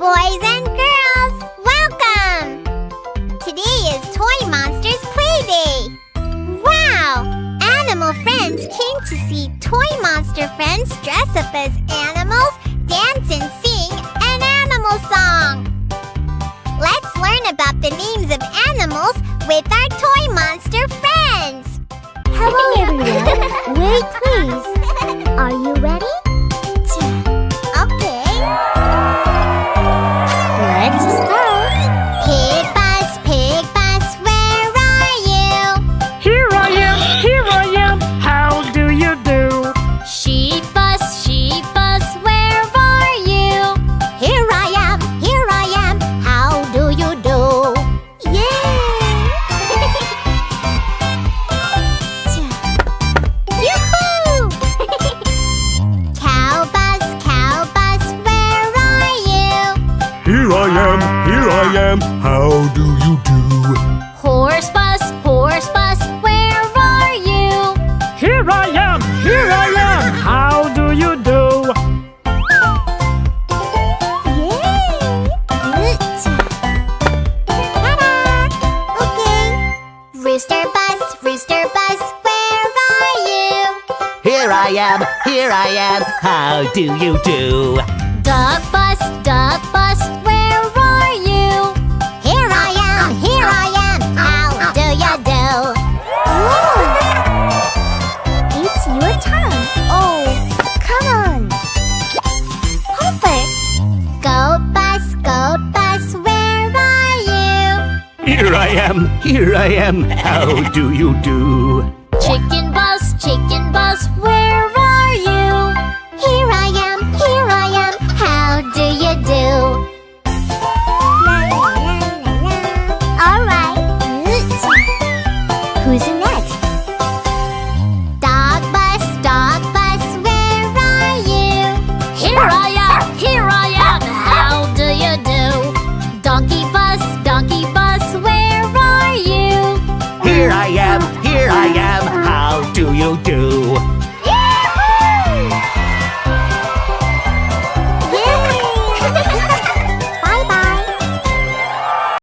Boys and girls, welcome! Today is Toy Monsters Play Day. Wow! Animal friends came to see Toy Monster friends dress up as animals, dance and sing an animal song. Let's learn about the names of animals with our Toy Monster friends. Hello everyone. Wait please. Are you ready? Okay. Let's start. Pig bus, where are you? Here I am, how do you do? Sheep bus, where are you? Here I am, how do you do? Yay! Yoo-hoo! Cow bus, where are you? Here I am, how do you do? Horse bus, where are you? Here I am, how do you do? Yay! Ta-da! Okay. Rooster bus, where are you? Here I am, how do you do? Dog bus, where are you? Here I am, how do you do? It's your turn. Oh, come on. Perfect. Goat bus, where are you? Here I am, how do you do? Chicken bus,